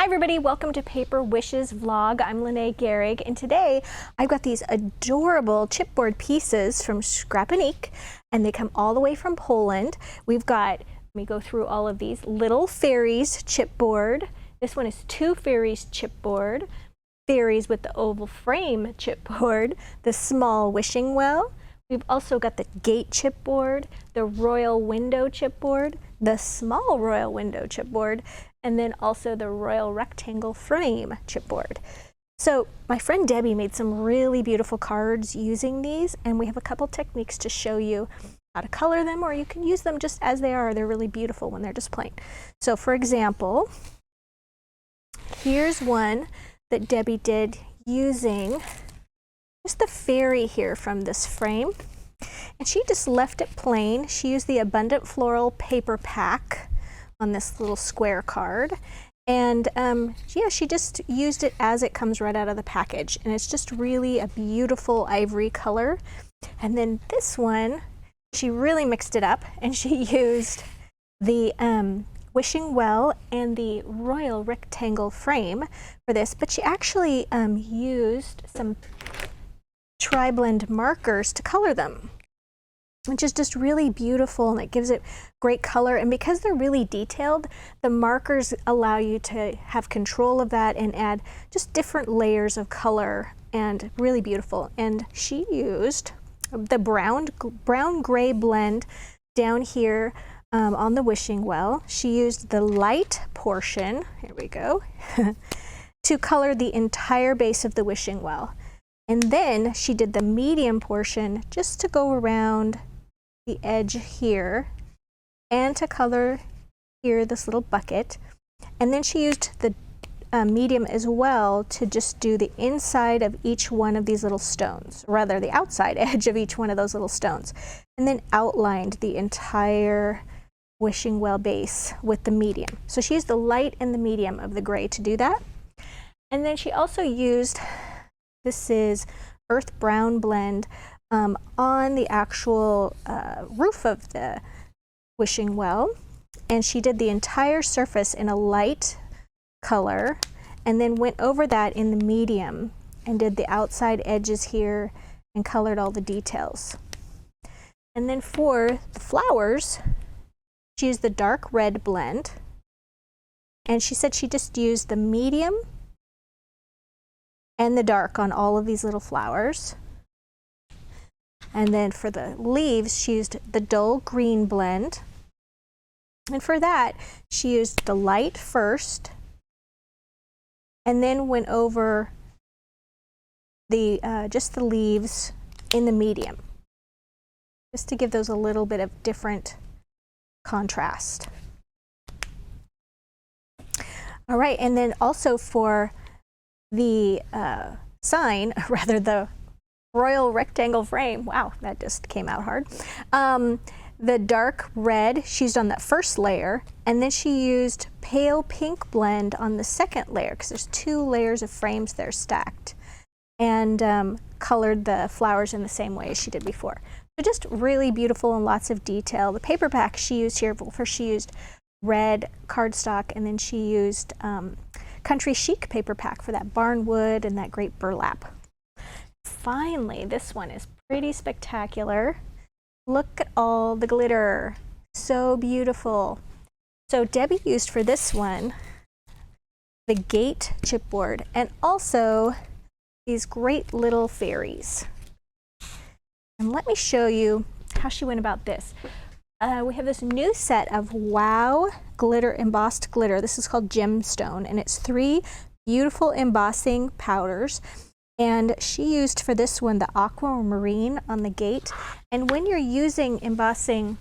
Hi everybody, welcome to Paper Wishes vlog. I'm Lene Gehrig, and today I've got these adorable chipboard pieces from Scrapbooking, and they come all the way from Poland. We've got, let me go through all of these, Little Fairies chipboard. This one is Two Fairies chipboard, Fairies with the oval frame chipboard, the small wishing well. We've also got the gate chipboard, the royal window chipboard, the small royal window chipboard, and then also the royal rectangle frame chipboard. So my friend Debbie made some really beautiful cards using these, and we have a couple techniques to show you how to color them, or you can use them just as they are. They're really beautiful when they're just plain. So for example, here's one that Debbie did using just the fairy here from this frame, and she just left it plain. She used the Abundant Floral paper pack on this little square card, and yeah, she just used it as it comes right out of the package, and it's just really a beautiful ivory color. And then this one, she really mixed it up, and she used the wishing well and the royal rectangle frame for this, but she actually used some tri-blend markers to color them, which is just really beautiful, and it gives it great color. And because they're really detailed, the markers allow you to have control of that and add just different layers of color, and really beautiful. And she used the brown gray blend down here on the wishing well. She used the light portion, here we go, to color the entire base of the wishing well. And then she did the medium portion just to go around the edge here and to color here this little bucket. And then she used the medium as well to just do the inside of each one of these little stones, rather the outside edge of each one of those little stones, and then outlined the entire wishing well base with the medium. So she used the light and the medium of the gray to do that. And then she also used, this is earth brown blend on the actual roof of the wishing well, and she did the entire surface in a light color, and then went over that in the medium and did the outside edges here and colored all the details. And then for the flowers, she used the dark red blend, and she said she just used the medium and the dark on all of these little flowers. And then for the leaves, she used the dull green blend. And for that, she used the light first, and then went over the just the leaves in the medium, just to give those a little bit of different contrast. All right, and then also for the sign, rather the royal rectangle frame, wow, that just came out hard. The dark red she used on that first layer, and then she used pale pink blend on the second layer, because there's two layers of frames that are stacked, and colored the flowers in the same way as she did before. So just really beautiful and lots of detail. The paper pack she used here, first she used red cardstock, and then she used country chic paper pack for that barnwood and that great burlap. Finally, this one is pretty spectacular. Look at all the glitter, so beautiful. So Debbie used for this one the gate chipboard, and also these great little fairies. And let me show you how she went about this. We have this new set of Wow glitter, embossed glitter. This is called Gemstone, and it's 3 beautiful embossing powders. And she used for this one the aquamarine on the gate. And when you're using embossing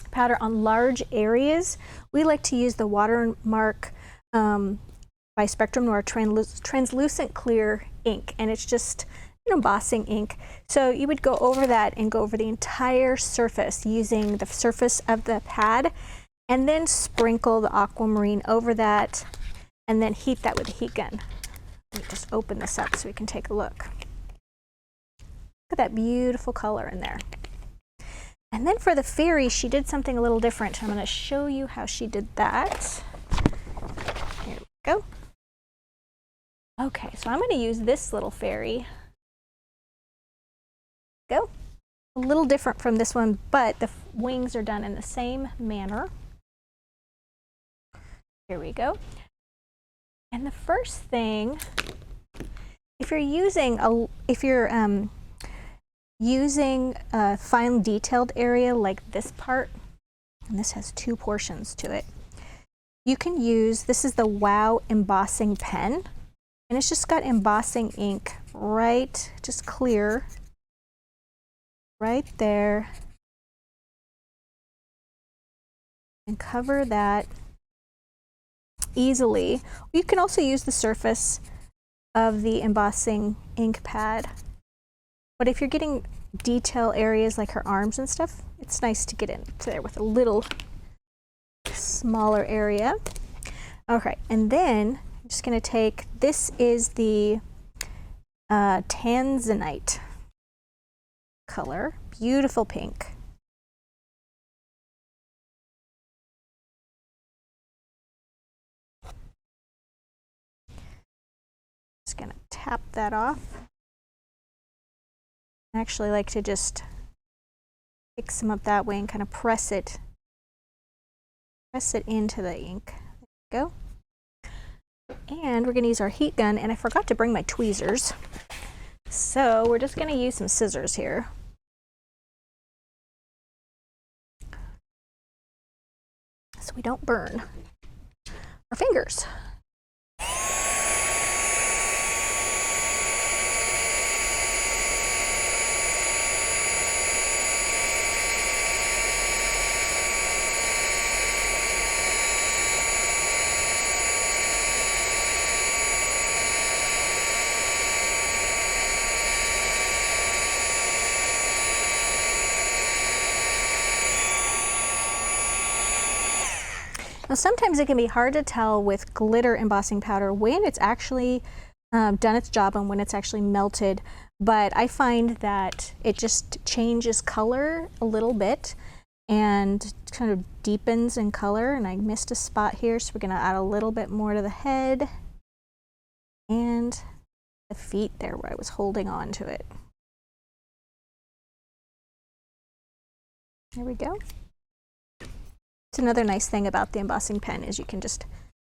powder on large areas, we like to use the Watermark by Spectrum Noir translucent clear ink, and it's just an embossing ink. So you would go over that and go over the entire surface using the surface of the pad, and then sprinkle the aquamarine over that, and then heat that with a heat gun. Let me just open this up so we can take a look. Look at that beautiful color in there. And then for the fairy, she did something a little different. I'm going to show you how she did that. Here we Go. Okay, so I'm going to use this little fairy. Go. A little different from this one, but the wings are done in the same manner. Here we go. And the first thing, if you're using a fine detailed area like this part, and this has 2 portions to it, you can use, this is the Wow embossing pen, and it's just got embossing ink right, just clear, right there, and cover that easily. You can also use the surface of the embossing ink pad, but if you're getting detail areas like her arms and stuff, it's nice to get into there with a little smaller area. Okay, and then I'm just going to take, this is the Tanzanite color, beautiful pink. Just going to tap that off. I actually like to just pick some up that way and kind of press it into the ink. There we go. And we're going to use our heat gun, and I forgot to bring my tweezers. So we're just going to use some scissors here. So we don't burn our fingers. Now, sometimes it can be hard to tell with glitter embossing powder when it's actually done its job and when it's actually melted, but I find that it just changes color a little bit and kind of deepens in color. And I missed a spot here, so we're going to add a little bit more to the head and the feet there where I was holding on to it. There we go. It's another nice thing about the embossing pen is you can just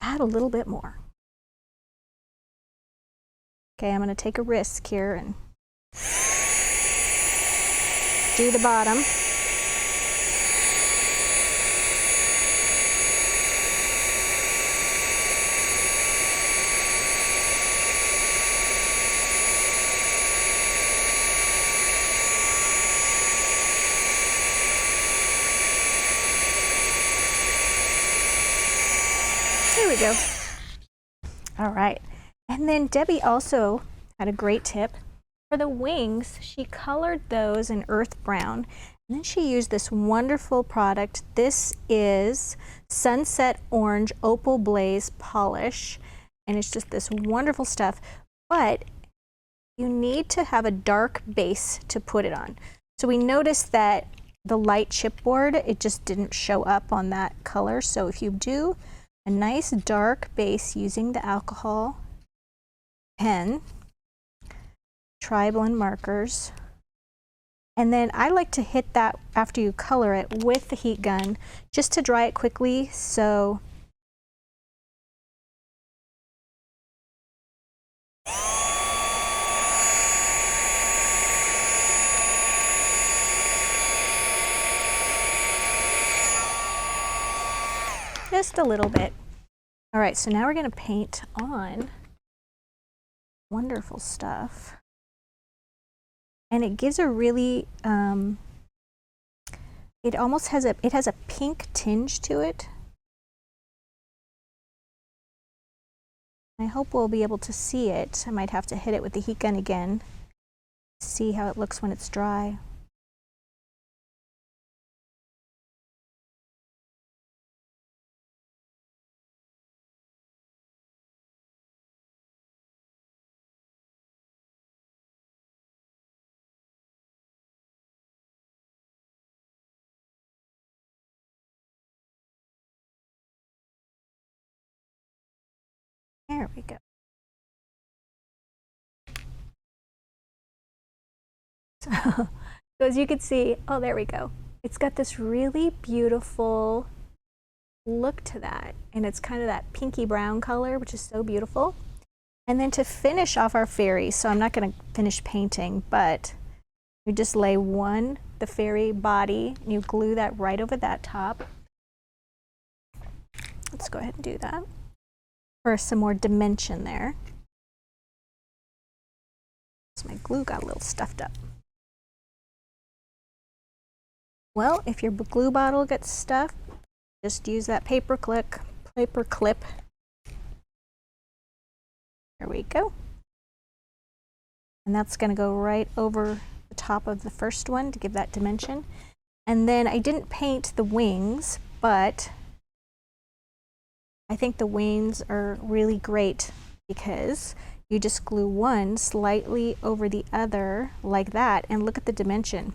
add a little bit more. Okay, I'm going to take a risk here and do the bottom. There we go. All right. And then Debbie also had a great tip. For the wings, she colored those in earth brown. And then she used this wonderful product. This is Sunset Orange Opal Blaze Polish. And it's just this wonderful stuff. But you need to have a dark base to put it on. So we noticed that the light chipboard, it just didn't show up on that color. So if you do a nice dark base using the alcohol pen, tri-blend markers, and then I like to hit that after you color it with the heat gun just to dry it quickly. So just a little bit. All right, so now we're going to paint on wonderful stuff. And it gives a really, it almost has it has a pink tinge to it. I hope we'll be able to see it. I might have to hit it with the heat gun again, see how it looks when it's dry. There we go. So as you can see, oh, there we go. It's got this really beautiful look to that, and it's kind of that pinky brown color, which is so beautiful. And then to finish off our fairy, so I'm not going to finish painting, but you just lay the fairy body, and you glue that right over that top. Let's go ahead and do that for some more dimension there. So my glue got a little stuffed up. Well, if your glue bottle gets stuffed, just use that paper clip. There we go. And that's going to go right over the top of the first one to give that dimension. And then I didn't paint the wings, but I think the wings are really great because you just glue one slightly over the other like that, and look at the dimension.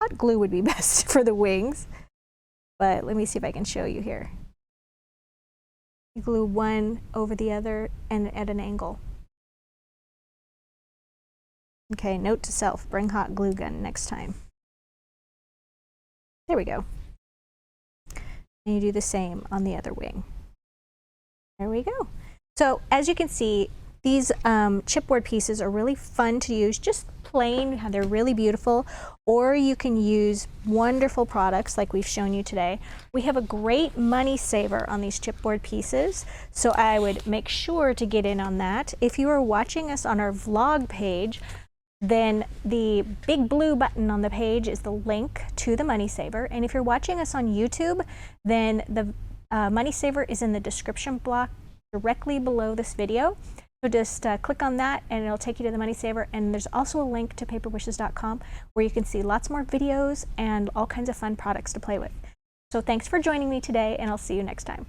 Hot glue would be best for the wings, but let me see if I can show you here. You glue one over the other and at an angle. Okay, note to self, bring hot glue gun next time. There we go. And you do the same on the other wing. There we go. So as you can see, these chipboard pieces are really fun to use, just plain, they're really beautiful, or you can use wonderful products like we've shown you today. We have a great money saver on these chipboard pieces, so I would make sure to get in on that. If you are watching us on our vlog page, then the big blue button on the page is the link to the money saver, and if you're watching us on YouTube, then the money saver is in the description block directly below this video. So just click on that and it'll take you to the money saver, and there's also a link to paperwishes.com where you can see lots more videos and all kinds of fun products to play with. So thanks for joining me today, and I'll see you next time.